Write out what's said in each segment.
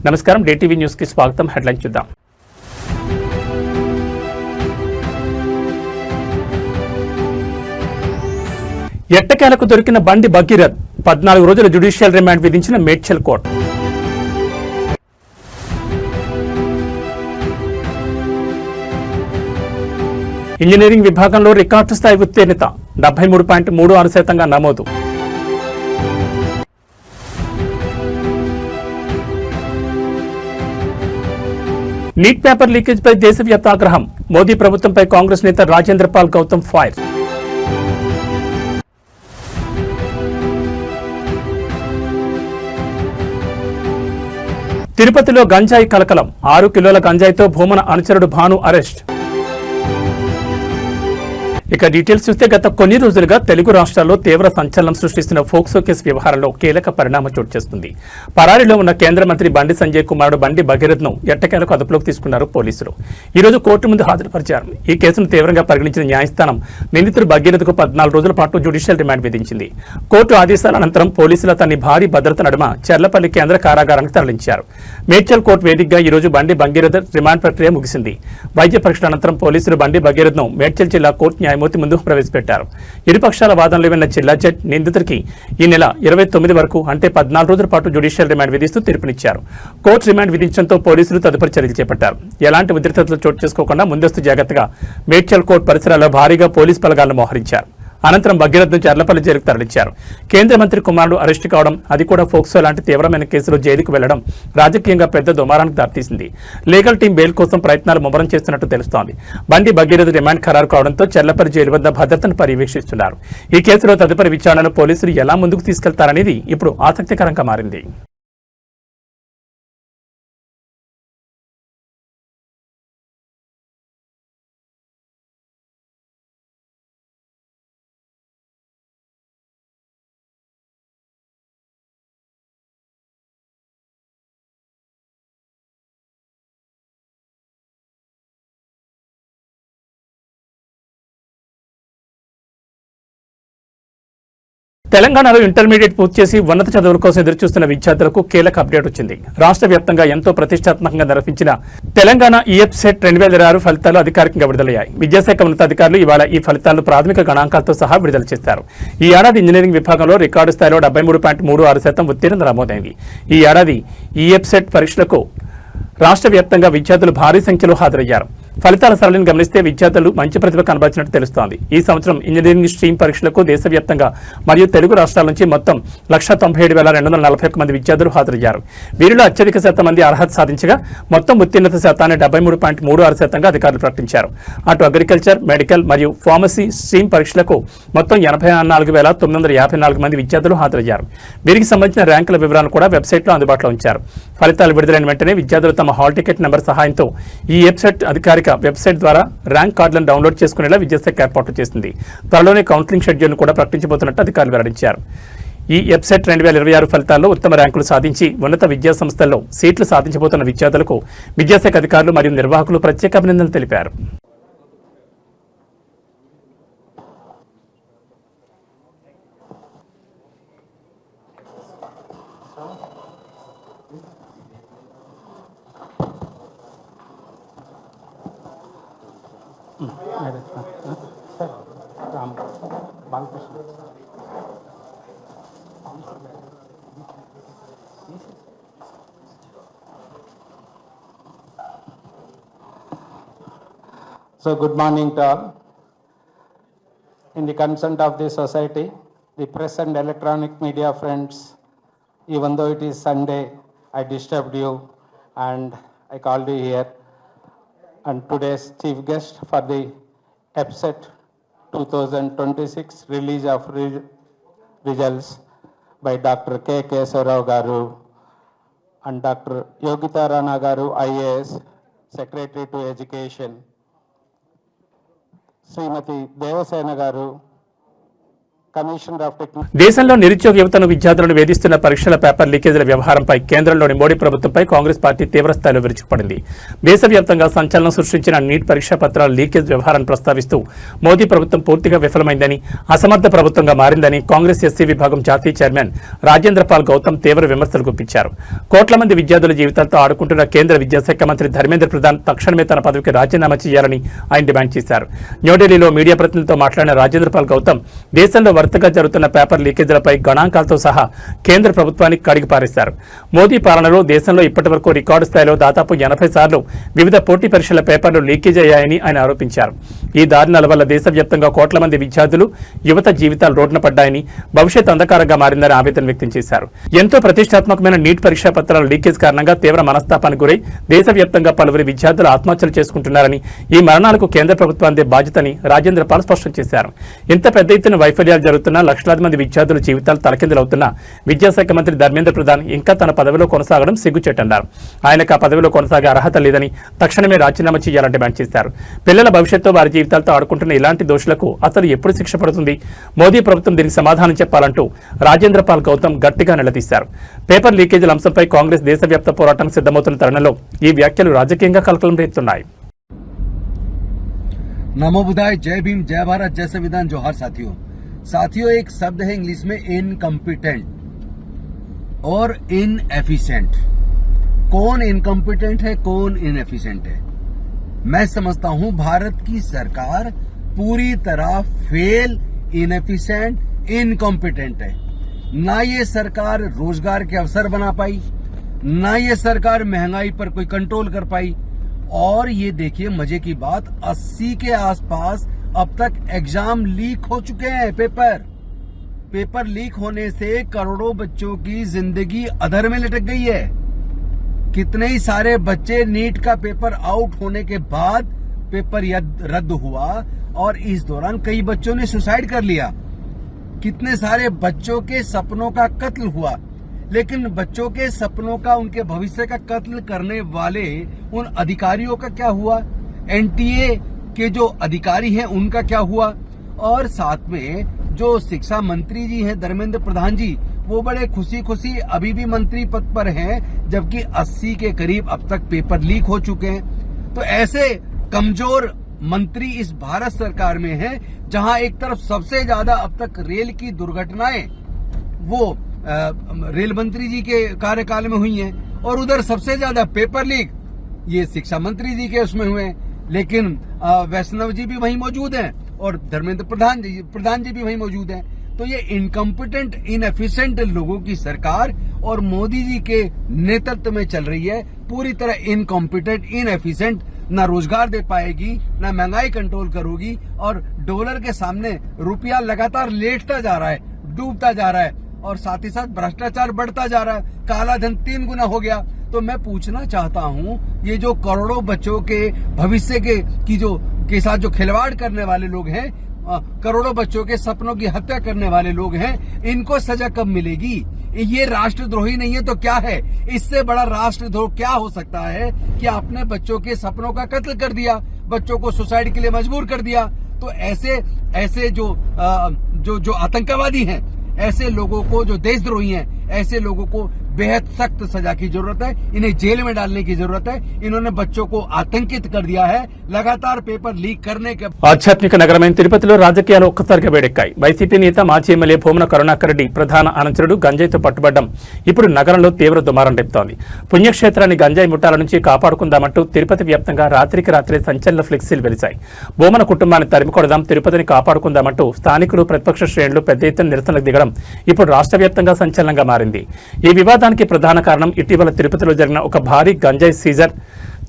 నమస్కారం, DTV news కి స్వాగతం. హెడ్లైన్ చూద్దాం. ఎట్టకేలకు దొరికిన బండి భగీరథ్ 14 రోజుల జ్యుడిషియల్ రిమాండ్ విధించిన మేడ్చల్ కోర్టు. ఇంజనీరింగ్ విభాగంలో రికార్డు స్థాయి ఉత్తీర్ణత 73.36% నమోదు. నీట్ పేపర్ లీకేజ్ పై దేశవ్యాప్త ఆగ్రహం. మోదీ ప్రభుత్వంపై కాంగ్రెస్ నేత రాజేంద్ర పాల్ గౌతమ్ ఫైర్. తిరుపతిలో గంజాయి కలకలం. 6 కిలోల గంజాయితో భూమన అనుచరుడు భాను అరెస్ట్. ఇక డీటెయిల్స్ చూస్తే గత కొన్ని రోజులుగా తెలుగు రాష్ట్రాల్లో తీవ్ర సంచలనం సృష్టిస్తున్న ఫోక్సో కేసు వ్యవహారంలో కీలక పరిణామం చోటు చేసుకుంది. పరారీలో ఉన్న కేంద్ర మంత్రి బండి సంజయ్ కుమారుడు బండి భగీరథ్ను ఎట్టకేలకు అదుపులోకి తీసుకున్నారు పోలీసులు. ఈ రోజు కోర్టు ముందు హాజరుపరిచారు. ఈ కేసును తీవ్రంగా పరిగణించిన న్యాయస్థానం నిందితుడు భగీరథ్కు 14 రోజుల పాటు జ్యుడిషియల్ రిమాండ్ విధించింది. కోర్టు ఆదేశాల అనంతరం పోలీసులు అతన్ని భారీ భద్రత నడుమ చెర్లపల్లి కేంద్ర కారాగారానికి తరలించారు. మేడ్చల్ కోర్టు వేదికగా ఈ రోజు బండి భగీరథ్ రిమాండ్ ప్రక్రియ ముగిసింది. వైద్య పరీక్షల అనంతరం పోలీసులు బండి భగీరథ్ను మేడ్చల్ జిల్లా కోర్టు న్యాయమూర్తి ముందు ప్రవేశపెట్టారు. ఇరుపక్షాల వాదనలు విన్న జిల్లా జడ్జి నిందితుడికి ఈ నెల 29 వరకు అంటే 14 రోజుల పాటు జ్యుడిషియల్ రిమాండ్ విధిస్తూ తీర్పునిచ్చారు. కోర్టు రిమాండ్ విధించడంతో పోలీసులు తదుపరి చర్యలు చేపట్టారు. ఎలాంటి ఉద్రిక్తతలు చోటు చేసుకోకుండా ముందస్తు జాగ్రత్తగా మేడ్చల్ కోర్టు పరిసరాల్లో భారీగా పోలీసు బలగాలను మోహరించారు. అనంతరం భగీరథ్ను చర్లపల్లి జైలుకు తరలించారు. కేంద్ర మంత్రి కుమారుడు అరెస్టు కావడం, అది కూడా ఫోక్సో లాంటి తీవ్రమైన కేసులో జైలుకు వెళ్లడం రాజకీయంగా పెద్ద దుమారానికి దారితీసింది. లీగల్ టీం బెయిల్ కోసం ప్రయత్నాలు ముమ్మరం చేస్తున్నట్టు తెలుస్తోంది. బండి భగీరథ్ రిమాండ్ ఖరారు కావడంతో చర్లపల్లి జైలు వద్ద భద్రతను పర్యవేక్షిస్తున్నారు. ఈ కేసులో తదుపరి విచారణను పోలీసులు ఎలా ముందుకు తీసుకెళ్తారనేది ఇప్పుడు ఆసక్తికరంగా మారింది. తెలంగాణలో ఇంటర్మీడియట్ పూర్తి చేసి ఉన్నత చదువుల కోసం ఎదురుచూస్తున్న విద్యార్థులకు కీలక అప్డేట్ వచ్చింది. రాష్ట్ర వ్యాప్తంగా ఎంతో ప్రతిష్టాత్మకంగా నిర్వహించిన తెలంగాణ EAP-SET 2026 ఫలితాలు అధికారికంగా విడుదలయ్యాయి. విద్యాశాఖ ఉన్నతాధికారులు ఇవాళ ఈ ఫలితాలను ప్రాథమిక గణాంకాలతో సహా విడుదల చేశారు. ఈ ఏడాది ఇంజనీరింగ్ విభాగంలో రికార్డు స్థాయిలో 73.36% ఉత్తీర్ణత నమోదైంది. ఈ ఏడాది EAP-SET పరీక్షలకు రాష్ట్ర వ్యాప్తంగా విద్యార్థులు భారీ సంఖ్యలో హాజరయ్యారు. ఫలితాల సరళిని గమనిస్తే విద్యార్థులు మంచి ప్రతిభ కనబరిచినట్టు తెలుస్తోంది. ఈ సంవత్సరం ఇంజనీరింగ్ స్ట్రీమ్ పరీక్షలకు దేశవ్యాప్తంగా మరియు తెలుగు రాష్ట్రాల నుంచి మొత్తం 1,97,241 మంది విద్యార్థులు హాజరయ్యారు. వీరిలో అత్యధిక శాతం మంది అర్హత సాధించగా మొత్తం ఉత్తీర్ణత శాతాన్ని 73.36%గా అధికారులు ప్రకటించారు. అటు అగ్రికల్చర్, మెడికల్ మరియు ఫార్మసీ స్ట్రీమ్ పరీక్షలకు మొత్తం 84,954 మంది విద్యార్థులు హాజరయ్యారు. వీరికి సంబంధించిన ర్యాంకుల వివరాలను కూడా వెబ్సైట్లో అందుబాటులో ఉంచారు. ఫలితాలు విడుదలైన వెంటనే విద్యార్థులు తమ హాల్ టికెట్ నెంబర్ సహాయంతో ఈ EAP-SET అధికారిక వెబ్సైట్ ద్వారా ర్యాంక్ కార్డులను డౌన్లోడ్ చేసుకునేలా విద్యాశాఖ ఏర్పాట్లు చేసింది. త్వరలోనే కౌన్సిలింగ్ షెడ్యూల్ను కూడా ప్రకటించబోతున్నట్టు అధికారులు వెల్లడించారు. ఈ EAP-SET 2026 ఫలితాల్లో ఉత్తమ ర్యాంకులు సాధించి ఉన్నత విద్యా సంస్థల్లో సీట్లు సాధించబోతున్న విద్యార్థులకు విద్యాశాఖ అధికారులు మరియు నిర్వాహకులు ప్రత్యేక అభినందనలు తెలిపారు. So good morning to all. In the consent of the society, the press and electronic media friends, even though it is Sunday, I disturbed you and I called you here. And today's chief guest for the EAP-SET 2026 release of results by Dr. K. Kesarao Garu and Dr. Yogita Rana Garu, IAS, Secretary to Education. శ్రీమతి దేవసేన గారు Commissioner of Technology. దేశంలో నిరుద్యోగ యువతను విద్యార్థులను వేధిస్తున్న పరీక్షల paper లీకేజీల వ్యవహారంపై కేంద్రంలోని మోడీ ప్రభుత్వంపై కాంగ్రెస్ పార్టీ తీవ్రస్థాయిలో విరుచుకుపడింది. దేశవ్యాప్తంగా సంచలనం సృష్టించిన నీట్ పరీక్షా పత్రాల లీకేజ్ వ్యవహారాన్ని ప్రస్తావిస్తూ మోదీ ప్రభుత్వం పూర్తిగా విఫలమైందని, అసమర్థ ప్రభుత్వంగా మారిందని కాంగ్రెస్ ఎస్సీ విభాగం జాతీయ చైర్మన్ రాజేంద్ర పాల్ గౌతమ్ తీవ్ర విమర్శలు గుప్పించారు. కోట్ల మంది విద్యార్థుల జీవితాలతో ఆడుకుంటున్న కేంద్ర విద్యాశాఖ మంత్రి ధర్మేంద్ర ప్రధాన్ తక్షణమే తన పదవికి రాజీనామా చేయాలని ఆయన డిమాండ్ చేశారు. న్యూఢిల్లీలో మీడియా ప్రతినిధులతో మాట్లాడిన రాజేంద్ర పాల్ గౌతమ్ దేశంలో వరుసగా జరుగుతున్న పేపర్ లీకేజీలపై గణాంకాలతో సహా కేంద్ర ప్రభుత్వానికి కడిగి పారేశారు. మోదీ పాలనలో దేశంలో ఇప్పటివరకు రికార్డు స్థాయిలో దాదాపు 80 సార్లు వివిధ పోటీ పరీక్షల పేపర్లు లీకేజ్ అయ్యాయని ఆయన ఆరోపించారు. ఈ దారుణాల వల్ల దేశవ్యాప్తంగా కోట్ల మంది విద్యార్థులు, యువత జీవితాలు రోడ్డున పడ్డాయని, భవిష్యత్ అంధకారంగా మారిందని ఆవేదన వ్యక్తం చేశారు. ఎంతో ప్రతిష్టాత్మకమైన నీట్ పరీక్షా పత్రాల లీకేజ్ కారణంగా తీవ్ర మనస్తాపానికి గురై దేశవ్యాప్తంగా పలువురు విద్యార్థులు ఆత్మహత్యలు చేసుకుంటున్నారని, ఈ మరణాలకు కేంద్ర ప్రభుత్వానికి బాధ్యతని రాజేంద్ర పాల్ స్పష్టం చేశారు. ఇంత పెద్ద ఎత్తున వైఫల్యాలు జరుగుతున్నా, లక్షలాది మంది విద్యార్థుల జీవితాలు తలకిందులవుతున్నా విద్యాశాఖ మంత్రి ధర్మేంద్ర ప్రధాన్ ఇంకా తన పదవిలో కొనసాగడం సిగ్గుచేటన్నారు. ఆయనకు ఆ పదవిలో కొనసాగే అర్హత లేదని తక్షణమే రాజీనామా చేయాలని డిమాండ్ చేశారు. పిల్లల భవిష్యత్తు, వారి జీవితాలతో ఆడుకుంటున్న ఇలాంటి దోషులకు అసలు ఎప్పుడు శిక్ష పడుతుంది? మోదీ ప్రభుత్వం దీనికి సమాధానం చెప్పాలంటూ రాజేంద్ర పాల్ గౌతమ్ గట్టిగా నిలదీశారు. పేపర్ లీకేజీల అంశంపై కాంగ్రెస్ దేశవ్యాప్త పోరాటానికి సిద్ధమవుతున్న తరుణంలో ఈ వ్యాఖ్యలు రాజకీయంగా కలకలం రేపుతున్నాయి. नमो बुधाय, जय भीम, जय भारत, जय संविधान, जोहार साथियों एक शब्द है इंग्लिश में इनकम्पिटेंट और इनएफिशिएंट। कौन इनकम्पिटेंट है, कौन इनएफिशिएंट है? मैं समझता हूं भारत की सरकार पूरी तरह फेल, इनएफिशिएंट, इनकम्पिटेंट है। ना ये सरकार रोजगार के अवसर बना पाई, ना ये सरकार महंगाई पर कोई कंट्रोल कर पाई। और ये देखिए मजे की बात, 80 के आसपास अब तक एग्जाम लीक हो चुके हैं। पेपर लीक होने से करोड़ों बच्चों की जिंदगी अधर में लटक गई है। कितने ही सारे बच्चे नीट का पेपर आउट होने के बाद पेपर रद्द हुआ और इस दौरान कई बच्चों ने सुसाइड कर लिया। कितने सारे बच्चों के सपनों का कत्ल हुआ। लेकिन बच्चों के सपनों का, उनके भविष्य का कत्ल करने वाले उन अधिकारियों का क्या हुआ? एनटीए के जो अधिकारी हैं उनका क्या हुआ? और साथ में जो शिक्षा मंत्री जी हैं धर्मेंद्र प्रधान जी, वो बड़े खुशी खुशी अभी भी मंत्री पद पर हैं, जबकि 80 के करीब अब तक पेपर लीक हो चुके हैं। तो ऐसे कमजोर मंत्री इस भारत सरकार में हैं, जहां एक तरफ सबसे ज्यादा अब तक रेल की दुर्घटनाएं वो रेल मंत्री जी के कार्यकाल में हुई हैं, और उधर सबसे ज्यादा पेपर लीक ये शिक्षा मंत्री जी के उसमें हुए हैं। लेकिन वैष्णव जी भी वहीं मौजूद हैं और धर्मेंद्र प्रधान जी भी वहीं मौजूद हैं। तो ये इनकम्पिटेंट, इनएफिशिएंट लोगों की सरकार और मोदी जी के नेतृत्व में चल रही है। पूरी तरह इनकम्पिटेंट, इनएफिशिएंट, ना रोजगार दे पाएगी, ना महंगाई कंट्रोल करोगी, और डॉलर के सामने रुपया लगातार लेटता जा रहा है, डूबता जा रहा है, और साथ ही साथ भ्रष्टाचार बढ़ता जा रहा है। काला धन 3 गुना हो गया। तो मैं पूछना चाहता हूं, ये जो करोड़ों बच्चों के भविष्य के साथ जो खिलवाड़ करने वाले लोग हैं, करोड़ों बच्चों के सपनों की हत्या करने वाले लोग हैं, इनको सजा कब मिलेगी? ये राष्ट्रद्रोही नहीं है तो क्या है? इससे बड़ा राष्ट्रद्रोह क्या हो सकता है कि आपने बच्चों के सपनों का कत्ल कर दिया, बच्चों को सुसाइड के लिए मजबूर कर दिया। तो ऐसे जो आतंकवादी हैं, ऐसे लोगों को, जो देशद्रोही हैं, ऐसे लोगों को बेहद सख्त सजा की जरूरत है। इन्हें जेल में डालने की जरूरत है। इन्होंने बच्चों को आतंकित कर दिया है लगातार पेपर लीक करने के। ఆధ్యాత్మిక నగరమైన తిరుపతిలో రాజకీయాలు ఒక్కసారిగా వేడెక్కాయి. వైసీపీ నేత మాజీ ఎమ్మెల్యే భూమన కరుణాకర్ రెడ్డి ప్రధాన అనుచరుడు గంజాయితో పట్టుబడ్డం ఇప్పుడు నగరంలో తీవ్ర దుమారం రేపుతోంది. పుణ్యక్షేత్రాన్ని గంజాయి ముఠాల నుంచి కాపాడుకుందామంటూ తిరుపతి వ్యాప్తంగా రాత్రికి రాత్రే సంచలన ఫ్లెక్సీలు వెలిశాయి. భూమన కుటుంబాన్ని తరిమికొడదాం, తిరుపతిని కాపాడుకుందామంటూ స్థానికులు, ప్రతిపక్ష శ్రేణులు పెద్ద ఎత్తున నిరసనలకు దిగడం ఇప్పుడు రాష్ట్ర వ్యాప్తంగా సంచలనంగా మారింది. ఈ వివాదానికి ప్రధాన కారణం ఇటీవల తిరుపతిలో జరిగిన ఒక భారీ గంజాయి సీజర్.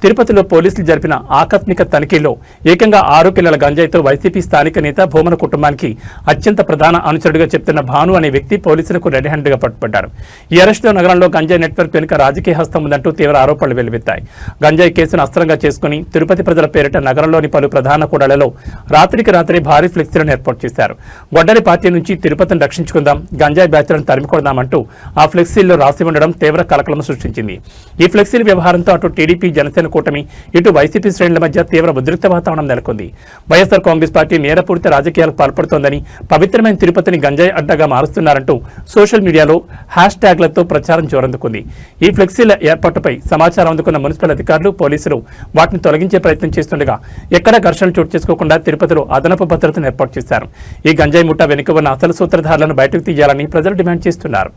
తిరుపతిలో పోలీసులు జరిపిన ఆకస్మిక తనిఖీలో ఏకంగా 6 కిలోల గంజాయితో వైసీపీ స్థానిక నేత భూమన కుటుంబానికి అత్యంత ప్రధాన అనుచరుడిగా చెప్తున్న భాను అనే వ్యక్తి పోలీసులకు రెడ్ హ్యాండ్గా పట్టుబడ్డారు. ఈ అరెస్టులో నగరంలో గంజాయి నెట్వర్క్ వెనుక రాజకీయ హస్తం ఉందంటూ తీవ్ర ఆరోపణలు వెల్లువెత్తాయి. గంజాయి కేసును అస్త్రంగా చేసుకుని తిరుపతి ప్రజల పేరిట నగరంలోని పలు ప్రధాన కూడళ్లలో రాత్రికి రాత్రి భారీ ఫ్లెక్సీలను ఏర్పాటు చేశారు. గొడ్డలి పార్టీ నుంచి తిరుపతిని రక్షించుకుందాం, గంజాయి బ్యాచ్లను తరిమికొడదామంటూ ఆ ఫ్లెక్సీల్లో రాసి ఉండడం తీవ్ర కలకలం సృష్టించింది. ఈ ఫ్లెక్సీల వ్యవహారంతో అటు టీడీపీ, జనసేన జనసేన కూటమి ఇటు వైసీపీ శ్రేణుల మధ్య తీవ్ర ఉద్రిక్త వాతావరణం నెలకొంది. వైఎస్ఆర్ కాంగ్రెస్ పార్టీ నేరపూరిత రాజకీయాలకు పాల్పడుతోందని, పవిత్రమైన తిరుపతిని గంజాయి అడ్డాగా మారుస్తున్నారంటూ సోషల్ మీడియాలో హ్యాష్ ట్యాగ్లతో ప్రచారం జోరందుకుంది. ఈ ఫ్లెక్సీల ఏర్పాటుపై సమాచారం అందుకున్న మున్సిపల్ అధికారులు, పోలీసులు వాటిని తొలగించే ప్రయత్నం చేస్తుండగా ఎక్కడా ఘర్షణలు చోటు చేసుకోకుండా తిరుపతిలో అదనపు భద్రతను ఏర్పాటు చేశారు. ఈ గంజాయి ముఠా వెనుక ఉన్న అసలు సూత్రధారులను బయటకు తీయాలని ప్రజలు డిమాండ్ చేస్తున్నారు.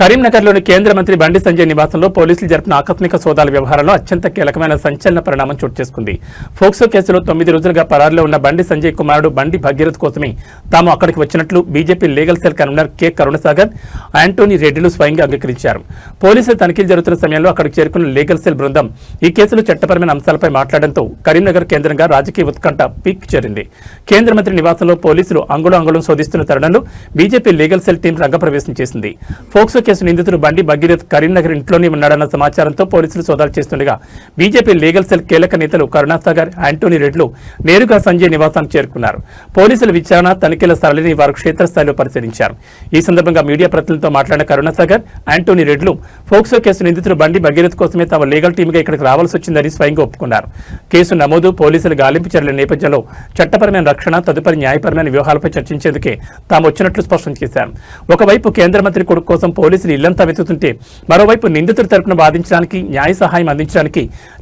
కరీంనగర్లోని కేంద్ర మంత్రి బండి సంజయ్ నివాసంలో పోలీసులు జరిపిన ఆకస్మిక సోదాల వ్యవహారంలో అత్యంత కీలకమైన సంచలన పరిణామం చోటు చేసుకుంది. ఫోక్సో కేసులో 9 రోజులుగా పరారులో ఉన్న బండి సంజయ్ కుమారుడు బండి భగీరథ్ కోసమే తాము అక్కడికి వచ్చినట్లు BJP legal cell convenor K Karunasagar, Antony రెడ్డిలు స్వయంగా అంగీకరించారు. పోలీసులు తనిఖీలు జరుగుతున్న సమయంలో అక్కడికి చేరుకున్న లీగల్ సెల్ బృందం ఈ కేసులో చట్టపరమైన అంశాలపై మాట్లాడడంతో కరీంనగర్ కేంద్రంగా రాజకీయ ఉత్కంఠ పీక్ చేరింది. కేంద్ర మంత్రి నివాసంలో పోలీసులు అంగుళం శోధిస్తున్న తరుణంలో బీజేపీ లీగల్ సెల్ టీం రంగప్రవేశం చేసింది. ఫోక్సో కేసు నిందితుడు బండి భగీరథ్ కరీంనగర్ ఇంట్లోనే ఉన్నాడన్న సమాచారంతో పోలీసులు సోదాలు చేస్తుండగా బీజేపీ లీగల్ సెల్ కీలక నేతలు కరుణాసాగర్, యాంటోనీ రెడ్లు నేరుగా సంజయ్ నివాసానికి చేరుకున్నారు. పోలీసుల విచారణ, తనిఖీల స్థలాన్ని వారు క్షేత్రస్థాయిలో పరిశీలించారు. ఈ సందర్భంగా మీడియా ప్రతినిధులతో మాట్లాడిన కరుణాసాగర్, యాంటోనీ రెడ్లు ఫోక్సో కేసు నిందితుడు బండి భగీరథ్ కోసమే తమ లీగల్ టీమ్గా ఇక్కడికి రావాల్సి వచ్చిందని స్వయంగా ఒప్పుకున్నారు. కేసు నమోదు, పోలీసుల గాలింపు చర్యల నేపథ్యంలో చట్టపరమైన రక్షణ, తదుపరి న్యాయపరమైన వ్యూహాలపై చర్చించేందుకే తాము వచ్చినట్లు స్పష్టం చేశారు. ఒకవైపు కేంద్ర మంత్రి కొడుకు కోసం పోలీసులు ఇల్లంతా వెతుకుతుంటే మరోవైపు నిందితుడి తరపున వాదించడానికి, న్యాయ సహాయం అందించడానికి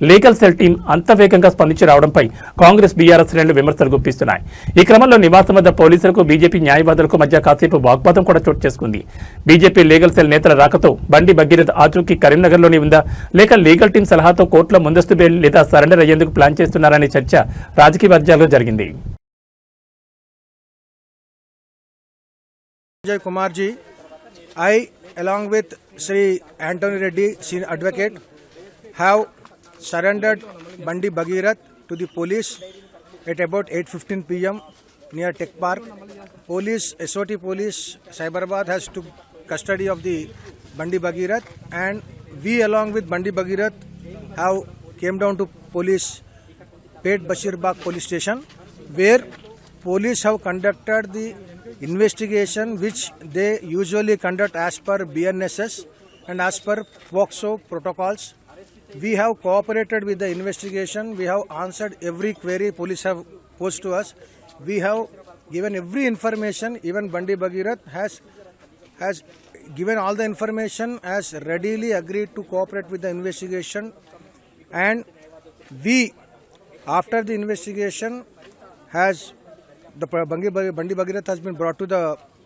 లీగల్ సెల్ టీం అంత వేగంగా స్పందించి రావడంపై కాంగ్రెస్, బీఆర్ఎస్ శ్రేణులు విమర్శలు గుప్పిస్తున్నాయి. ఈ క్రమంలో నివాసం వద్ద పోలీసులకు, బీజేపీ న్యాయవాదులకు మధ్య కాసేపు వాగ్వాదం కూడా చోటు చేసుకుంది. బీజేపీ లీగల్ సెల్ నేతల రాకతో బండి భగీరథ్ ఆచూకీ కరీంనగర్లోనే ఉందా, లేక లీగల్ టీం సలహాతో కోర్టులో ముందస్తు బెయిల్ లేదా సరెండర్ అయ్యేందుకు ప్లాన్ చేస్తున్నారనే చర్చ రాజకీయ వర్గాల్లో జరిగింది. Sanjay Kumar ji, I along with Sri Antony Reddy, senior advocate, have surrendered Bandi Bhagirath to the police at about 8:15 p.m. near Tech Park. Police, SOT police, Cyberabad has took custody of the Bandi Bhagirath, and we along with Bandi Bhagirath have came down to police Pet Bashirbagh police station, where police have conducted the investigation which they usually conduct as per BNSS and as per FOCSO protocols. We have cooperated with the investigation. We have answered every query police have posed to us. We have given every information. Even Bandi Bhagirath has given all the information, has readily agreed to cooperate with the investigation. And we, after the investigation, has the Bandi Bhagirath has been brought to the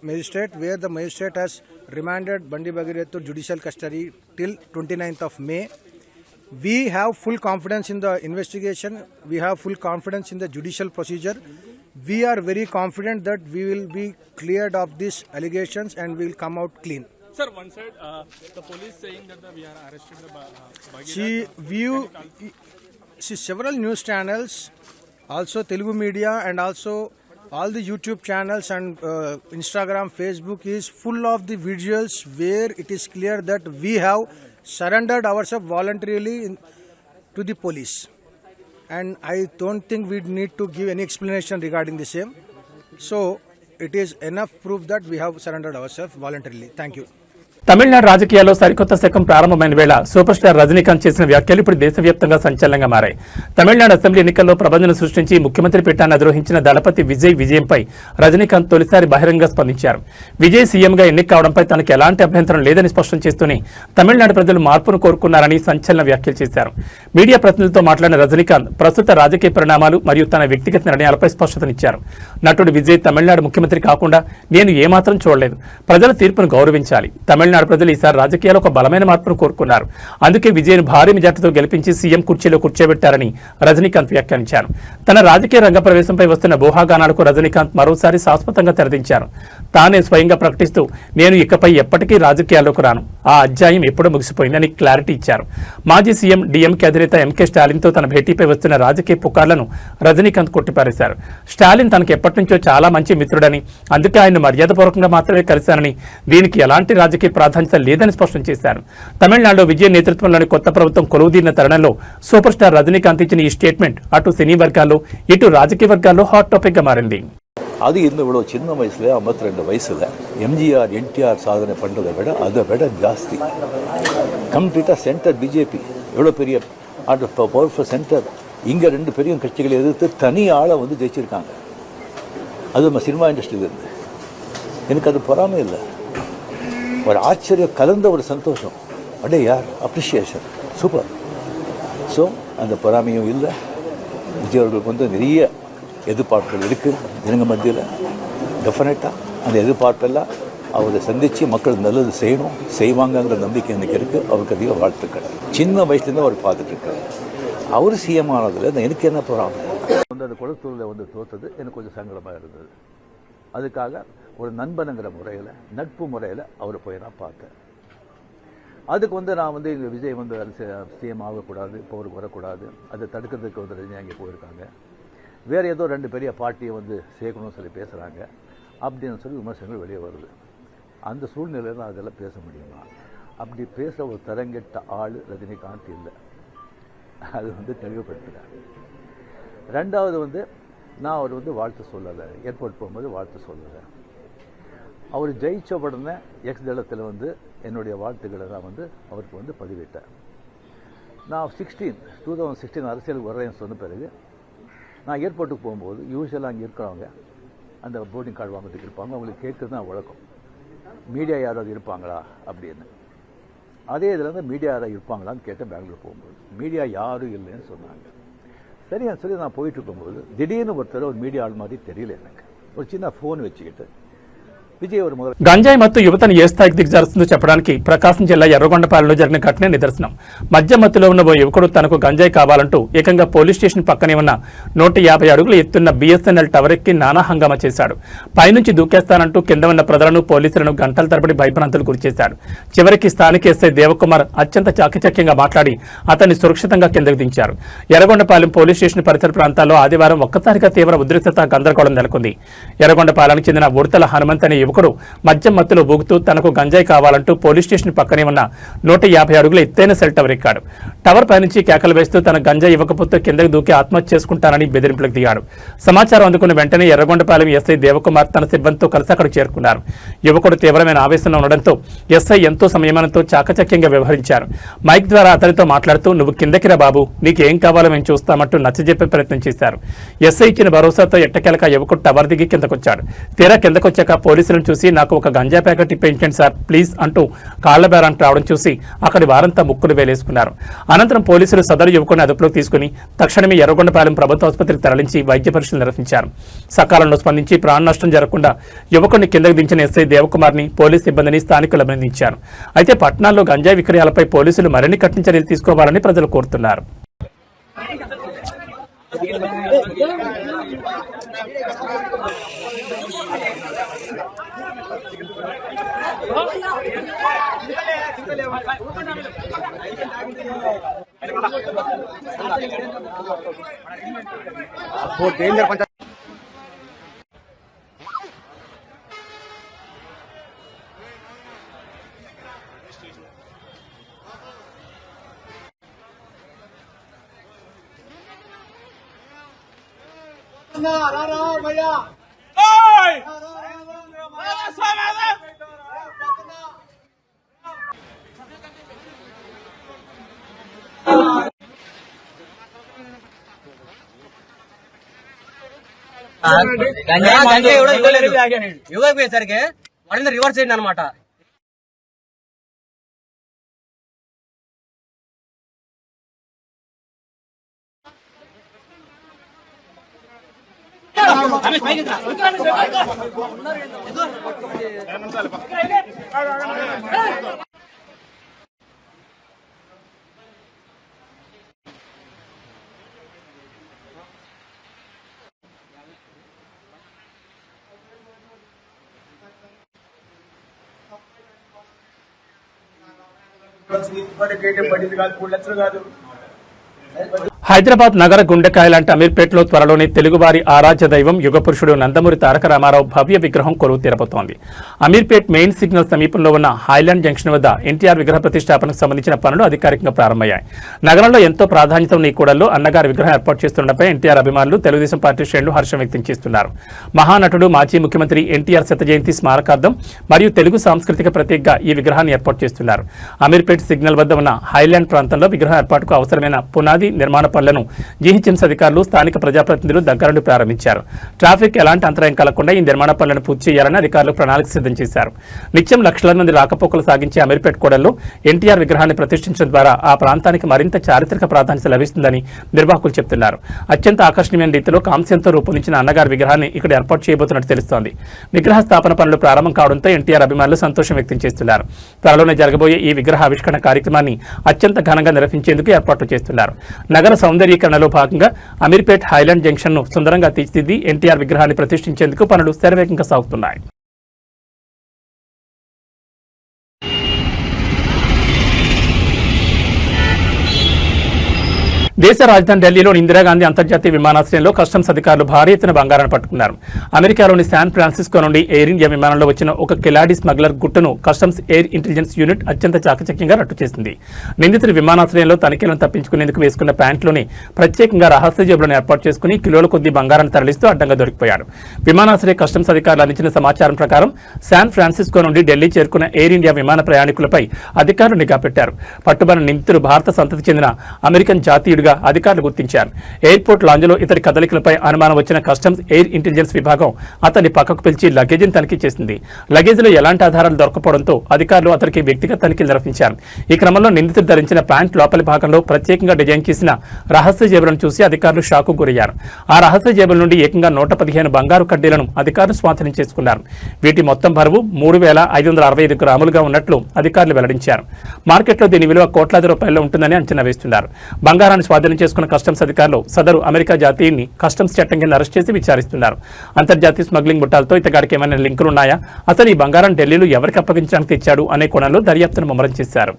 magistrate, where the magistrate has remanded Bandi Bhagirath to judicial custody till 29th of May. We have full confidence in the investigation. We have full confidence in the judicial procedure. We are very confident that we will be cleared of these allegations and we will come out clean. Sir, one side, the police saying that we are arrested Bhagirath. See, several news channels, also Telugu media, and also all the YouTube channels and Instagram, Facebook is full of the visuals where it is clear that we have surrendered ourselves voluntarily to the police. And I don't think we need to give any explanation regarding the same. So it is enough proof that we have surrendered ourselves voluntarily. Thank you. Tamil Nadu రాజకీయాల్లో సరికొత్త శకం ప్రారంభమైన వేళ super star Rajinikanth చేసిన వ్యాఖ్యలు ఇప్పుడు దేశవ్యాప్తంగా సంచలనంగా మారాయి. తమిళనాడు అసెంబ్లీ ఎన్నికల్లో ప్రభంజనం సృష్టించి ముఖ్యమంత్రి పీఠాన్ని అధిరోహించిన దళపతి విజయ్ విజయంపై రజనీకాంత్ తొలిసారి బహిరంగంగా స్పందించారు. విజయ్ సీఎంగా ఎన్నిక కావడంపై తనకు ఎలాంటి అభ్యంతరం లేదని స్పష్టం చేస్తూనే తమిళనాడు ప్రజలు మార్పును కోరుకున్నారని సంచలన వ్యాఖ్యలు చేశారు. మీడియా ప్రతినిధులతో మాట్లాడిన రజనీకాంత్ ప్రస్తుత రాజకీయ పరిణామాలు మరియు తన వ్యక్తిగత నిర్ణయాలపై స్పష్టతనిచ్చారు. నటుడు విజయ్ తమిళనాడు ముఖ్యమంత్రి కాకుండా నేను ఏమాత్రం చూడలేదు. ప్రజల తీర్పును గౌరవించాలి. తమిళనాడు ప్రజలు ఈసారి రాజకీయాల్లో ఒక బలమైన మార్పును కోరుకున్నారు. అందుకే విజయ్ను భారీ మెజార్టీతో గెలిపించి సీఎం కుర్చీలో కూర్చోబెట్టారని రజనీకాంత్ వ్యాఖ్యానించారు. తన రాజకీయ రంగ ప్రవేశంపై వస్తున్న ఊహాగానాలకు రజనీకాంత్ మరోసారి శాశ్వతంగా తెరదించారు. తానే స్వయంగా ప్రకటిస్తూ నేను ఇకపై ఎప్పటికీ రాజకీయాల్లోకి రాను, ఆ అధ్యాయం ఎప్పుడూ ముగిసిపోయిందని క్లారిటీ ఇచ్చారు. మాజీ సీఎం డీఎంకే అధినేత ఎంకే స్టాలిన్తో తన భేటీపై వస్తున్న రాజకీయ పుకార్లను రజనీకాంత్ కొట్టిపారేశారు. స్టాలిన్ తనకు ఎప్పటి నుంచో చాలా మంచి మిత్రుడని, అందుకే ఆయన్ను మర్యాదపూర్వకంగా మాత్రమే కలిశానని, దీనికి ఎలాంటి రాజకీయ ప్రాధాన్యత లేదని స్పష్టం చేశారు. తమిళనాడులో విజయ్ నేతృత్వంలోని కొత్త ప్రభుత్వం కొలువుదీరిన తరుణంలో సూపర్ స్టార్ రజనీకాంత్ ఇచ్చిన ఈ స్టేట్మెంట్ అటు సినీ వర్గాల్లో ఇటు రాజకీయ వర్గాల్లో హాట్ టాపిక్ గా మారింది. அது இன்னும் இவ்வளோ சின்ன வயசில் 52 வயசில் எம்ஜிஆர் என்டிஆர் சாதனை பண்ணுறதை விட அதை விட ஜாஸ்தி கம்ப்ளீட்டாக சென்டர் பிஜேபி எவ்வளோ பெரிய பவர்ஃபுல் சென்டர் இங்கே 2 பெரிய கட்சிகளை எதிர்த்து தனி ஆளை வந்து ஜெயிச்சிருக்காங்க. அது நம்ம சினிமா இண்டஸ்ட்ரியிலேருந்து எனக்கு அது பொறாமை இல்லை, ஒரு ஆச்சரியம் கலந்த ஒரு சந்தோஷம். அடே யார் அப்ரிஷியேஷன் சூப்பர். ஸோ அந்த பொறாமையும் இல்லை. விஜய் அவர்களுக்கு வந்து நிறைய எதிர்பார்ப்புகள் இருக்குது ஜனங்க மத்தியில். டெஃபினட்டாக அந்த எதிர்பார்ப்பெல்லாம் அவரை சந்தித்து மக்கள் நல்லது செய்யணும், செய்வாங்கங்கிற நம்பிக்கை எனக்கு இருக்குது. அவருக்கு அதிக வாழ்த்துக்கள். சின்ன வயசுலேருந்து அவர் பார்த்துட்ருக்காரு. அவர் சிஎம் ஆனதில் எனக்கு என்ன பொறாமை வந்து அந்த குளத்தூரில் வந்து தோற்றது எனக்கு கொஞ்சம் சங்கடமாக இருந்தது. அதுக்காக ஒரு நண்பனுங்கிற முறையில் நட்பு முறையில் அவரை போய் நான் பார்த்தேன். அதுக்கு வந்து நான் வந்து எங்கள் விஜய் வந்து சிஎம் ஆகக்கூடாது, பவருக்கு வரக்கூடாது, அதை தடுக்கிறதுக்கு வந்து ரஜினி அங்கே போயிருக்காங்க. வேறு ஏதோ 2 பெரிய பார்ட்டியை வந்து சேர்க்கணும்னு சொல்லி பேசுகிறாங்க அப்படின்னு சொல்லி விமர்சனங்கள் வெளியே வருது. அந்த சூழ்நிலையில் தான் அதெல்லாம் பேச முடியுமா? அப்படி பேசுகிற ஒரு தரங்கெட்ட ஆள் ரஜினிகாந்த் இல்லை. அது வந்து தெளிவுபடுத்துகிறேன். 2வது வந்து நான் அவர் வந்து வாழ்த்து சொல்லலை, ஏர்போர்ட் போகும்போது வாழ்த்து சொல்லலை. அவர் ஜெயிச்ச உடனே எக்ஸ் தளத்தில் வந்து என்னுடைய வாழ்த்துக்களை நான் வந்து அவருக்கு வந்து பதிவிட்டேன். நான் 2016 அரசியலுக்கு வர்றேன்னு சொன்ன பிறகு நான் ஏர்போர்ட்டுக்கு போகும்போது யூஸ்வலாக அங்கே இருக்கிறவங்க அந்த போர்டிங் கார்டு வாங்கிறதுக்கு இருப்பாங்க. அவங்களுக்கு கேட்குறது தான் வழக்கம், மீடியா யாராவது இருப்பாங்களா அப்படின்னு. அதே இதில் வந்து மீடியா யாராவது இருப்பாங்களான்னு கேட்டேன். பெங்களூர் போகும்போது மீடியா யாரும் இல்லைன்னு சொன்னாங்க. சரியான்னு சொல்லி நான் போயிட்டு இருக்கும்போது திடீர்னு ஒருத்தர் ஒரு மீடியா ஆள் மாதிரி தெரியல எனக்கு. ஒரு சின்ன ஃபோன் వச்சுக்கிட்டு విజయ్ ఒక మొదలు గంజాయి మత్తు యువతను ఏ స్థాయికి దిగజారుస్తుందో చెప్పడానికి ప్రకాశం జిల్లా ఎర్రగొండపాలెంలో జరిగిన ఘటనే నిదర్శనం. మద్య మత్తులో ఉన్న ఓ యువకుడు తనకు గంజాయి కావాలంటూ ఏకంగా పోలీస్ స్టేషన్ పక్కనే ఉన్న 150 అడుగులు ఎత్తున్న బిఎస్ఎన్ఎల్ టవర్ ఎక్కి నానా హంగామా చేశాడు. పైనుంచి దూకేస్తానంటూ కింద ఉన్న ప్రజలను పోలీసులను గంటల తరబడి భయభ్రాంతులు గురిచేశాడు. చివరికి స్థానిక ఎస్ఐ దేవకుమార్ అత్యంత చాకచక్యంగా మాట్లాడి అతన్ని సురక్షితంగా కిందకు దించారు. ఎర్రగొండపాలెం పోలీస్ స్టేషన్ పరిసర ప్రాంతాల్లో ఆదివారం ఒక్కసారిగా తీవ్ర ఉద్రిక్తత గందరగోళం నెలకొంది. ఎర్రగొండపాలెంకు చెందిన ఉడతల హనుమంత్ అనే యువకుడు మద్యం మత్తులో ఊగుతూ తనకు గంజాయి కావాలంటూ పోలీస్ స్టేషన్ పక్కనే ఉన్న 150 అడుగుల ఎత్తైన సెల్ టవర్ ఎక్కాడు. టవర్ పైనుంచి కేకలు వేస్తూ తన గంజాయి ఇవ్వకపోతే కిందకు దూకి ఆత్మహత్య చేసుకుంటానని బెదిరింపులకు దిగాడు. సమాచారం అందుకున్న వెంటనే ఎర్రగొండపాలెం ఎస్ఐ దేవకుమార్ తన సిబ్బందితో కలిసి అక్కడికి చేరుకున్నారు. యువకుడు తీవ్రమైన ఆవేశంలో ఉండడంతో ఎస్ఐ ఎంతో సంయమనంతో చాకచక్యంగా వ్యవహరించారు. మైక్ ద్వారా అతనితో మాట్లాడుతూ నువ్వు కిందకిరా బాబు, నీకేం కావాలో మేము చూస్తామంటూ నచ్చజెప్పే ప్రయత్నం చేశారు. ఎస్ఐ ఇచ్చిన భరోసాతో ఎట్టకేలక యువకుడు టవర్ దిగి కిందకొచ్చాడు. తీరా కిందకొచ్చాక పోలీసులను చూసి నాకు ఒక గంజా ప్యాకెట్ ఇప్పించండి సార్ ప్లీజ్ అంటూ కాళ్ల బేరానికి రావడం చూసి అక్కడి వారంతా ముక్కులు వేలేసుకున్నారు. అనంతరం పోలీసులు సదరు యువకుని అదుపులోకి తీసుకుని తక్షణమే ఎర్రగొండపాలెం ప్రభుత్వ ఆసుపత్రికి తరలించి వైద్య పరీక్షలు నిర్వహించారు. సకాలంలో స్పందించి ప్రాణ నష్టం జరగకుండా యువకుడిని కిందకు దించిన ఎస్ఐ దేవకుమార్ని పోలీసు సిబ్బందిని స్థానికులు అభినందించారు. అయితే పట్టణాల్లో గంజాయి విక్రయాలపై పోలీసులు మరిన్ని కఠిన చర్యలు తీసుకోవాలని ప్రజలు కోరుతున్నారు. యువకు పోయేసరికి వాడిని రివర్స్ చేయండి అనమాట. హైదరాబాద్ నగర గుండెకాయ లాంటి అమీర్పేటలో త్వరలోనే తెలుగువారి ఆరాధ్య దైవం యుగపురుషుడు నందమూరి తారక రామారావు భవ్య విగ్రహం కొలువు తీరబోతోంది. అమీర్పేట్ మెయిన్ సిగ్నల్ సమీపంలో ఉన్న హైలాండ్ జంక్షన్ వద్ద ఎన్టీఆర్ విగ్రహ ప్రతిష్టాపనకు సంబంధించిన పనులు అధికారికంగా ప్రారంభమయ్యాయి. నగరంలో ఎంతో ప్రాధాన్యత ఉన్న ఈ కూడల్లో అన్నగారి విగ్రహం ఏర్పాటు చేస్తుండటంపై ఎన్టీఆర్ అభిమానులు తెలుగుదేశం పార్టీ శ్రేణులు హర్షం వ్యక్తం చేస్తున్నారు. మహానటుడు మాజీ ముఖ్యమంత్రి ఎన్టీఆర్ శత జయంతి స్మారకార్థం మరియు తెలుగు సాంస్కృతిక ప్రతీకగా ఈ విగ్రహాన్ని ఏర్పాటు చేస్తున్నారు. అమీర్పేట్ సిగ్నల్ వద్ద ఉన్న హైలాండ్ ప్రాంతంలో విగ్రహం ఏర్పాటుకు అవసరమైన పునాది నిర్మాణ పనులను జీహెచ్ఎంసీ అధికారులు స్థానిక ప్రజాప్రతినిధులు దగ్గరుండి ప్రారంభించారు. ట్రాఫిక్ ఎలాంటి అంతరాయం కలగకుండా ఈ నిర్మాణ పనులను పూర్తి చేయాలని అధికారులు ప్రణాళిక సిద్ధం చేశారు. నిత్యం లక్షల మంది రాకపోకలు సాగించే అమీర్పేట్ కూడల్లో ఎన్టీఆర్ విగ్రహాన్ని ప్రతిష్ఠించడం ద్వారా ఆ ప్రాంతానికి మరింత చారిత్రక ప్రాధాన్యత లభిస్తుందని నిర్వాహకులు చెబుతున్నారు. అత్యంత ఆకర్షణీయమైన రీతిలో కాంస్యంతో రూపొందించిన అన్నగారి విగ్రహాన్ని ఇక్కడ ఏర్పాటు చేయబోతున్నట్టు తెలుస్తోంది. విగ్రహ స్థాపన పనులు ప్రారంభం కావడంతో ఎన్టీఆర్ అభిమానులు సంతోషం వ్యక్తం చేస్తున్నారు. త్వరలోనే జరగబోయే ఈ విగ్రహ ఆవిష్కరణ కార్యక్రమాన్ని అత్యంత ఘనంగా నిర్వహించేందుకు ఏర్పాట్లు చేస్తున్నారు. నగర సౌందర్యీకరణలో భాగంగా అమీర్పేట్ హైలాండ్ జంక్షన్ ను సుందరంగా తీర్చిదిద్ది ఎన్టీఆర్ విగ్రహాన్ని ప్రతిష్ఠించేందుకు పనులు శరవేగంగా సాగుతున్నాయి. దేశ రాజధాని ఢిల్లీలోని ఇందిరాగాంధీ అంతర్జాతీయ విమానాశ్రయంలో కస్టమ్స్ అధికారులు భారీ ఎత్తున బంగారాన్ని పట్టుకున్నారు. అమెరికాలోని శాన్ ఫ్రాన్సిస్కో నుండి ఎయిర్ ఇండియా విమానంలో వచ్చిన ఒక కిలాడి స్మగ్లర్ గుట్టును కస్టమ్స్ ఎయిర్ ఇంటెలిజెన్స్ యూనిట్ అత్యంత చాకచక్యంగా రట్టు చేసింది. నిందితుడు విమానాశ్రయంలో తనిఖీలను తప్పించుకునేందుకు వేసుకున్న ప్యాంట్లోని ప్రత్యేకంగా రహస్య జేబులను ఏర్పాటు చేసుకుని కిలోల కొద్దీ బంగారాన్ని తరలిస్తూ అడ్డంగా దొరికిపోయాడు. విమానాశ్రయ కస్టమ్స్ అధికారులు అందించిన సమాచారం ప్రకారం శాన్ ఫ్రాన్సిస్కో నుండి ఢిల్లీ చేరుకున్న ఎయిర్ ఇండియా విమాన ప్రయాణికులపై అధికారులు నిఘా పెట్టారు. పట్టుబడిన నిందితుడు భారత సంతతికి చెందిన అమెరికన్ జాతీయుడిగా అధికారులు గుర్తించారు. ఎయిర్పోర్ట్ లాంజ్లో ఇతడి కదలికలపై అనుమానం వచ్చిన కస్టమ్స్ ఎయిర్ ఇంటెలిజెన్స్ విభాగం అతన్ని పక్కకు పిలిచి లగేజీని తనిఖీ చేసింది. లగేజీలో ఎలాంటి ఆధారాలు దొరకపోవడంతో అధికారులు అతనికి వ్యక్తిగత తనిఖీలు నిర్వహించారు. ఈ క్రమంలో నిందితుడు ధరించిన ప్యాంట్ లోపలి భాగంలో ప్రత్యేకంగా డిజైన్ చేసిన రహస్య జేబులను చూసి అధికారులు షాకు గురయ్యారు. ఆ రహస్య జేబుల నుండి ఏకంగా 115 బంగారు కడ్డీలను అధికారులు స్వాధీనం చేసుకున్నారు. వీటి మొత్తం బరువు 3,565 గ్రాములుగా ఉన్నట్లు అధికారులు వెల్లడించారు. మార్కెట్లో దీని విలువ కోట్లాది రూపాయల్లో ఉంటుందని అంచనా వేస్తున్నారు. బంగారాన్ని స్వాధీనం చేసుకున్న కస్టమ్స్ అధికారులు సదరు అమెరికా జాతీయుని కస్టమ్స్ చట్టం కింద అరెస్ట్ చేసి విచారిస్తున్నారు. అంతర్జాతీయ స్మగ్లింగ్ ముఠాలతో ఇతగాడికి ఏమైనా లింకులున్నాయా, అసలు ఈ బంగారం ఢిల్లీలో ఎవరికి అప్పగించడానికి తెచ్చాడు అనే కోణంలో దర్యాప్తును ముమ్మరం చేశారు.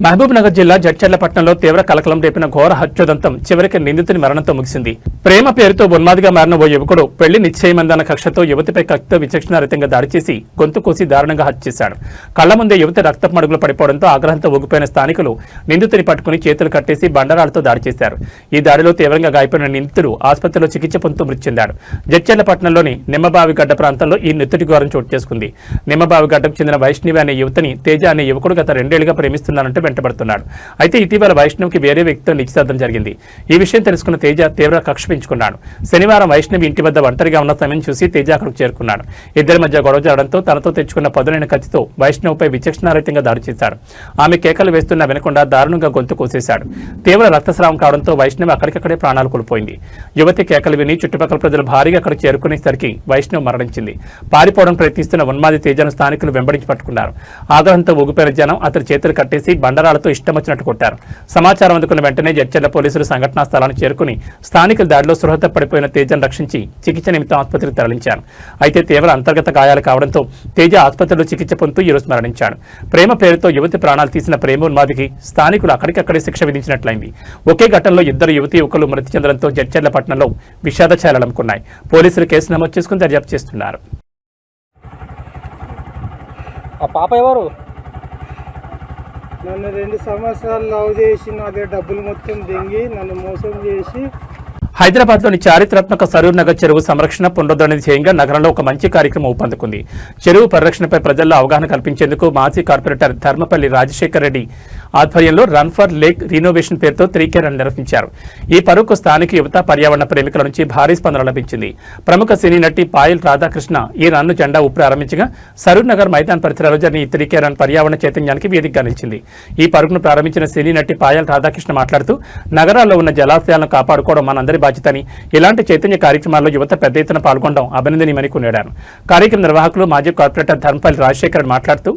మహబూబ్ నగర్ జిల్లా జడ్చర్లపట్నంలో తీవ్ర కలకలం రేపిన ఘోర హత్యోదంతం చివరికి నిందితుని మరణంతో ముగిసింది. ప్రేమ పేరుతో ఉన్మాదిగా మారిన ఓ యువకుడు పెళ్లి నిశ్చయమందన్న కక్షతో యువతిపై కత్తితో విచక్షణారహితంగా దాడి చేసి గొంతు కోసి దారుణంగా హత్య చేశాడు. కళ్ల ముందే యువతి రక్తపు మడుగులు పడిపోవడంతో ఆగ్రహంతో ఊగిపోయిన స్థానికులు నిందితుని పట్టుకుని చేతులు కట్టేసి బండరాలతో దాడి చేశారు. ఈ దాడిలో తీవ్రంగా గాయపడిన నిందితుడు ఆసుపత్రిలో చికిత్స పొందుతూ మృతి చెందాడు. జడ్చర్లపట్నంలోని నిమ్మబావిగడ్డ ప్రాంతంలో ఈ నిత్తుడి ఘోరం చోటు చేసుకుంది. నిమ్మబావిగడ్డకు చెందిన వైష్ణవి అనే యువతిని తేజ అనే యువకుడు గత 2 ఏళ్లుగా ప్రేమిస్తున్నారంటూ వెంటబడుతున్నాడు. అయితే ఇటీవల వైష్ణవికి వేరే వ్యక్తితో నిశ్చితార్థం జరిగింది. ఈ విషయం తెలుసుకున్న తేజ తీవ్ర కక్ష పెంచుకున్నాడు. శనివారం వైష్ణవి ఇంటి వద్ద ఒంటరిగా ఉన్న సమయం చూసి తేజ అక్కడికి చేరుకున్నాడు. ఇద్దరి మధ్య గొడవ జరగడంతో తనతో తెచ్చుకున్న పదునైన కత్తితో వైష్ణవిపై విచక్షణారహితంగా దాడి చేశాడు. ఆమె కేకలు వేస్తున్నా వినకుండా దారుణంగా గొంతు కోసేశాడు. తీవ్ర రక్తస్రావం కావడంతో వైష్ణవి అక్కడికక్కడే ప్రాణాలు కోల్పోయింది. యువతి కేకలు విని చుట్టుపక్కల ప్రజలు భారీగా అక్కడికి చేరుకునేసరికి వైష్ణవి మరణించింది. పారిపోవడం ప్రయత్నిస్తున్న ఉన్మాది తేజను స్థానికులు వెంబడించి పట్టుకున్నారు. ఆగ్రహంతో ఊగిపోయిన జనం అతని చేతులు కట్టేసి బండరాలతో ఇష్టం వచ్చినట్టు కొట్టారు. సమాచారం అందుకున్న వెంటనే జడ్చర్ల పోలీసులు సంఘటనా స్థలాన్ని చేరుకుని స్థానికుల దాడిలో స్పృహత పడిపోయిన తేజను రక్షించి చికిత్స నిమిత్తం ఆసుపత్రికి తరలించారు. అయితే తీవ్ర అంతర్గత గాయాలు కావడంతో తేజ ఆసుపత్రిలో చికిత్స పొందుతూ ఈరోజు మరణించాడు. ప్రేమ పేరుతో యువతి ప్రాణాలు తీసిన ప్రేమోన్మాదికి స్థానికులు అక్కడికక్కడే శిక్ష విధించినట్లయింది. ఒకే ఘటనలో ఇద్దరు యువకులు మృతి చెందడంతో జడ్చర్లపట్నంలో విషాద ఛాయలనుకున్నాయి. పోలీసులు కేసు నమోదు చేసుకుని దర్యాప్తు చేస్తున్నారు. నన్ను 2 సంవత్సరాలు లవ్ చేసి నా దగ్గర డబ్బులు మొత్తం దింగి నన్ను మోసం చేసి హైదరాబాద్లోని చారిత్రాత్మక సరూర్ నగర్ చెరువు సంరక్షణ పునరుద్ధరణ ధ్యేయంగా నగరంలో ఒక మంచి కార్యక్రమం ఊపందుకుంది. చెరువు పరిరక్షణపై ప్రజల్లో అవగాహన కల్పించేందుకు మాజీ కార్పొరేటర్ ధర్మపల్లి రాజశేఖర్ రెడ్డి ఆధ్వర్యంలో రన్ ఫర్ లేక్ రీనోవేషన్ పేరుతో 3K రన్ నిర్వహించారు. ఈ పరుగుకు స్థానిక యువత, పర్యావరణ ప్రేమికుల నుంచి భారీ స్పందన లభించింది. ప్రముఖ సినీ నటి పాయల్ రాధాకృష్ణ ఈ రన్ను జెండా ఊపి ప్రారంభించగా సరూర్ నగర్ మైదాన్ పరిసరాల్లో జరిగిన ఈ 3K రన్ పర్యావరణ చైతన్యానికి వేదికగా నిలిచింది. ఈ పరుగును ప్రారంభించిన సినీ నటి పాయల్ రాధాకృష్ణ మాట్లాడుతూ నగరాల్లో ఉన్న జలాశయాలను కాపాడుకోవడం మనందరి బాధ్యతని, ఇలాంటి చైతన్య కార్యక్రమాల్లో యువత పెద్ద ఎత్తున పాల్గొనడం అభినందనీయమని కొనియాడారు. కార్యక్రమ నిర్వాహకులు మాజీ కార్పొరేటర్ ధర్మపల్లి రాజశేఖర్ మాట్లాడుతూ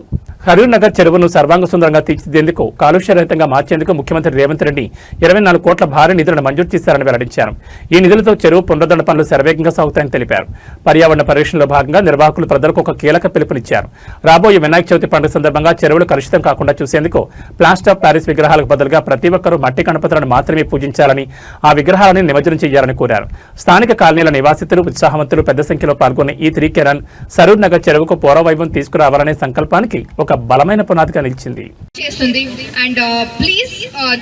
సరూర్ నగర్ చెరువును సర్వాంగ సుందరంగా తీర్చిదిద్దేందుకు కాలుష్యరహితంగా మార్చేందుకు ముఖ్యమంత్రి రేవంత్ రెడ్డి 24 కోట్ల భారీ నిధులను మంజూరు చేశారని వెల్లడించారు. ఈ నిధులతో చెరువు పునరుద్ధరణ పనులు శరవేగంగా సాగుతాయని తెలిపారు. పర్యావరణ పరిరక్షణలో భాగంగా నిర్వాహకులు ప్రజలకు ఒక కీలక పిలుపునిచ్చారు. రాబోయే వినాయక చవితి పండుగ సందర్భంగా చెరువులు కలుషితం కాకుండా చూసేందుకు ప్లాస్టర్ ఆఫ్ ప్యారిస్ విగ్రహాలకు బదులుగా ప్రతి ఒక్కరూ మట్టి గణపతులను మాత్రమే పూజించాలని, ఆ విగ్రహాలను నిమజ్జనం చేయాలని కోరారు. స్థానిక కాలనీల నివాసితులు, ఉత్సాహవంతులు పెద్ద సంఖ్యలో పాల్గొన్న ఈ 3K రన్ సరూర్ నగర్ చెరువుకు పూర్వవైభవం తీసుకురావాలనే సంకల్పానికి ఒక బలమైన పునాదిగా నిలిచింది. And please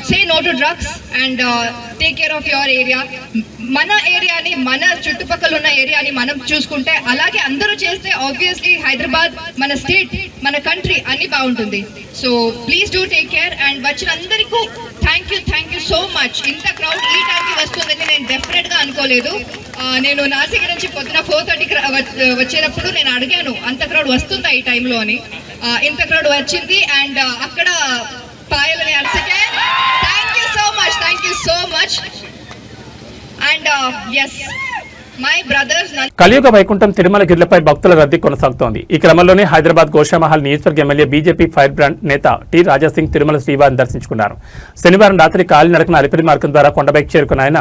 say no to drugs and take care of your area. మన ఏరియాని, మన చుట్టుపక్కల ఉన్న ఏరియాని మనం చూసుకుంటే, అలాగే అందరూ చేస్తే ఆబ్వియస్లీ హైదరాబాద్, మన స్టేట్, మన కంట్రీ అన్ని బాగుంటుంది. So please do take care. And వచ్చిన అందరికీ థ్యాంక్ యూ సో మచ్. ఇంత క్రౌడ్ ఈ టైంకి వస్తుందని నేను డెఫినెట్గా అనుకోలేదు. నేను నాసిక్ నుంచి పొద్దున 4:30కి వచ్చేటప్పుడు నేను అడిగాను అంత క్రౌడ్ వస్తుందా ఈ టైంలో అని. ఇంత క్రౌడ్ వచ్చింది. అండ్ అక్కడ పాయలని అలసకే thank you so much. And yes my brothers. కలియుగ వైకుంఠం తిరుమలగిరిలపై భక్తుల రద్దీ కొనసాగుతోంది. ఈ క్రమంలోనే హైదరాబాద్ గోషామహల్ నియోజకవర్గ ఎమ్మెల్యే బీజేపీ ఫైర్ బ్రాండ్ నేత టి రాజాసింగ్ తిరుమల శ్రీవారిని దర్శించుకున్నారు. శనివారం రాత్రి కాలినడకన అలిపిరి మార్గం ద్వారా కొండపైకి చేరుకున్న ఆయన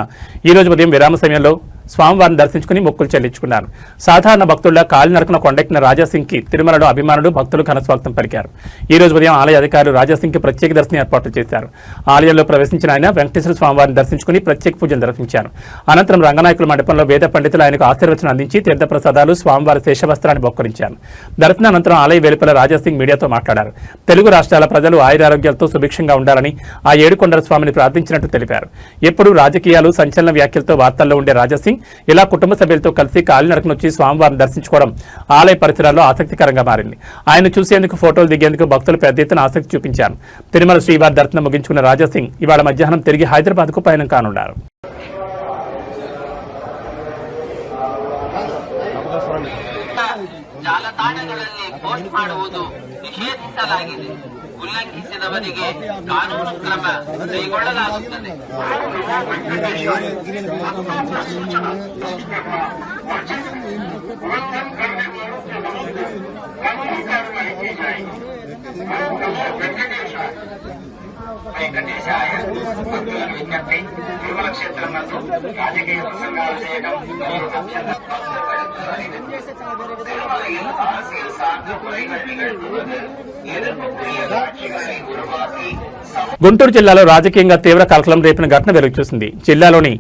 ఈ రోజు ఉదయం విరామ సమయంలో స్వామివారిని దర్శించుకుని మొక్కులు చెల్లించుకున్నారు. సాధారణ భక్తుల కాలినడకన కొండెక్కిన రాజాసింగ్ కి తిరుమలలో అభిమానులు, భక్తులు ఘనస్వాగతం పలికారు. ఈ రోజు ఉదయం ఆలయ అధికారులు రాజాసింగ్ కి ప్రత్యేక దర్శనం ఏర్పాట్లు చేశారు. ఆలయంలో ప్రవేశించిన ఆయన వెంకటేశ్వర స్వామివారిని దర్శించుకుని ప్రత్యేక పూజలు నిర్వహించారు. అనంతరం రంగనాయకుల మండపంలో వేద పండితులు ఆయనకు ఆశీర్వచనం అందించి తీర్థప్రసాదాలు, స్వామివారి శేషవస్త్రాన్ని బొక్కరించారు. దర్శనానంతరం ఆలయ వెలుపల రాజాసింగ్ మీడియాతో మాట్లాడారు. తెలుగు రాష్ట్రాల ప్రజలు ఆయురారోగ్యాలతో సుభిక్షంగా ఉండాలని ఆ ఏడుకొండల స్వామిని ప్రార్థించినట్టు తెలిపారు. ఎప్పుడూ రాజకీయాలు, సంచలన వ్యాఖ్యలతో వార్తల్లో ఉండే రాజాసింగ్ ఇలా కుటుంబ సభ్యులతో కలిసి కాలినడకన వచ్చి స్వామివారిని దర్శించుకోవడం ఆలయ పరిసరాల్లో ఆసక్తికరంగా మారింది. ఆయన చూసేందుకు, ఫోటోలు దిగేందుకు భక్తులు పెద్ద ఎత్తున ఆసక్తి చూపించారు. తిరుమల శ్రీవారి దర్శనం ముగించుకున్న రాజాసింగ్ ఇవాళ మధ్యాహ్నం తిరిగి హైదరాబాద్కు పయనం కానున్నారు. ಜಾಲತಾಣಗಳಲ್ಲಿ ಪೋಸ್ಟ್ ಮಾಡುವುದು ನಿಷೇಧಿಸಲಾಗಿದೆ. ಉಲ್ಲಂಘಿಸಿದವರಿಗೆ ಕಾನೂನು ಕ್ರಮ ಕೈಗೊಳ್ಳಲಾಗುತ್ತದೆ. వెంకటేశాయ భక్తులను విజ్ఞప్తి. తిరుమల క్షేత్రం నందు రాజకీయ ప్రసంగాలు చేయడం திருமலையில் அரசியல் சார்ந்த முறைகள் நிகழ்த்துவது எதிர்ப்புக்குரிய காட்சிகளை உருவாக்கி గుంటూరు జిల్లాలో రాజకీయంగా తీవ్ర కలకలం రేపిన ఘటన వెలుగు చూసింది. జిల్లాలోని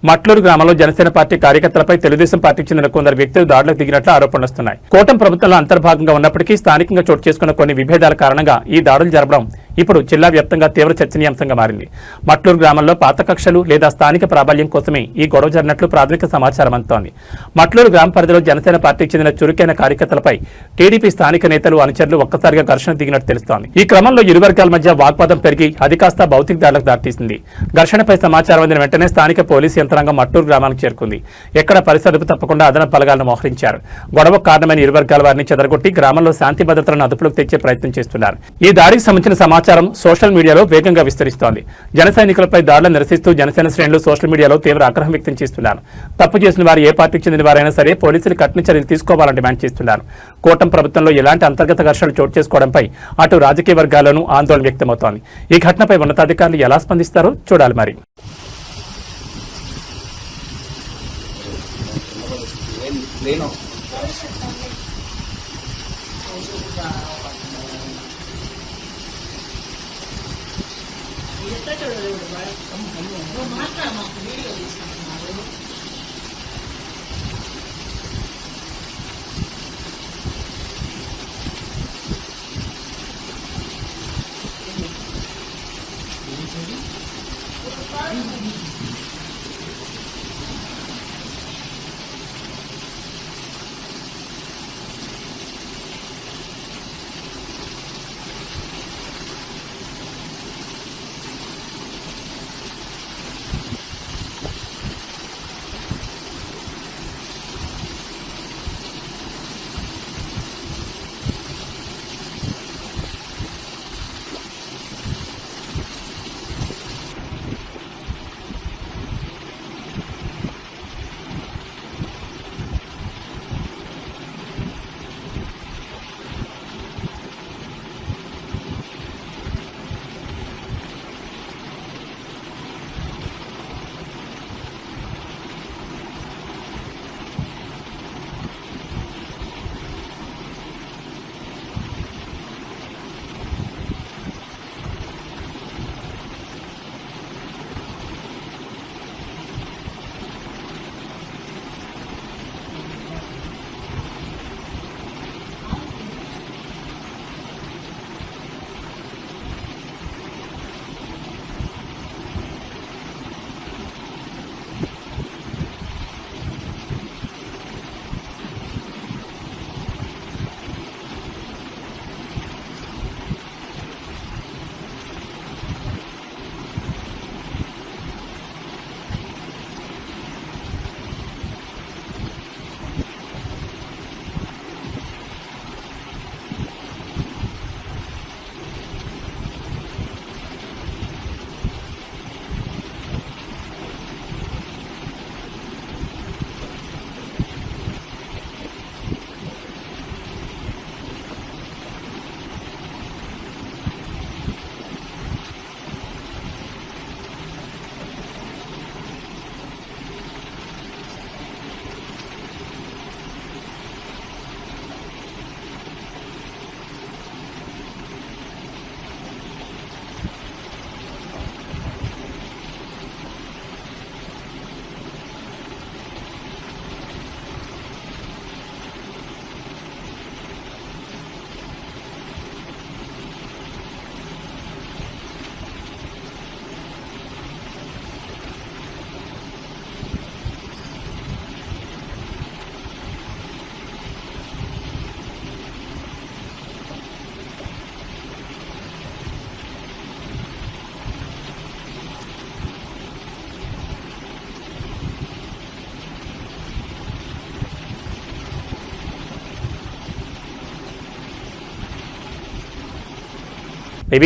మట్లూరు గ్రామంలో జనసేన పార్టీ కార్యకర్తలపై తెలుగుదేశం పార్టీకి చెందిన కొందరు వ్యక్తులు దాడులకు దిగినట్లు ఆరోపణలు వస్తున్నాయి. కూటమి ప్రభుత్వంలో అంతర్భాగంగా ఉన్నప్పటికీ స్థానికంగా చోటు చేసుకున్న కొన్ని విభేదాల కారణంగా ఈ దాడులు జరపడం ఇప్పుడు జిల్లా వ్యాప్తంగా తీవ్ర చర్చనీయాంశంగా మారింది. మట్లూరు గ్రామంలో పాత కక్షలు లేదా స్థానిక ప్రాబల్యం కోసమే ఈ గొడవ జరిగినట్లు ప్రాథమిక సమాచారం అందుతోంది. మట్లూరు గ్రామ పరిధిలో జనసేన పార్టీకి చెందిన చురుకైన కార్యకర్తలపై టీడీపీ స్థానిక నేతలు, అనుచరులు ఒక్కసారిగా ఘర్షణ దిగినట్టు తెలుస్తోంది. ఈ క్రమంలో ఇరు వర్గాల మధ్య వాగ్వాదం పెరిగి అది కాస్త భౌతిక దాడులకు దారితీసింది. ఘర్షణపై సమాచారం అందిన వెంటనే స్థానిక పోలీసు యంత్రాంగం మట్టూరు గ్రామానికి చేరుకుంది. ఎక్కడ పరిసరపు తప్పకుండా అదనపు బలగాలను మోహరించారు. గొడవకు కారణమైన ఇరు వర్గాల వారిని చెదరగొట్టి గ్రామంలో శాంతి భద్రతలను అదుపులోకి తెచ్చే ప్రయత్నం చేస్తున్నారు. ఈ దాడికి సంబంధించిన సమాచారం సోషల్ మీడియాలో వేగంగా విస్తరిస్తోంది. జన సైనికులపై దాడులను నిరసిస్తూ జనసేన శ్రేణులు సోషల్ మీడియాలో తీవ్ర ఆగ్రహం వ్యక్తం చేస్తున్నారు. తప్పు చేసిన వారు ఏ పార్టీకి చెందిన వారైనా సరే పోలీసులు కఠిన చర్యలు తీసుకోవాలని డిమాండ్ చేస్తున్నారు. కూటమి ప్రభుత్వంలో ఎలాంటి అంతర్గత ఘర్షణలు చోటు చేసుకోవడంపై అటు రాజకీయ వర్గాల్లోనూ ఆందోళన వ్యక్తమవుతోంది. ఈ ఘటనపై ఉన్నతాధికారులు ఎలా స్పందిస్తారో చూడాలి. మరి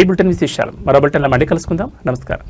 బులెటిన్ విశేషాలు మరో బులెటిన్లో మళ్ళీ కలుసుకుందాం. నమస్కారం.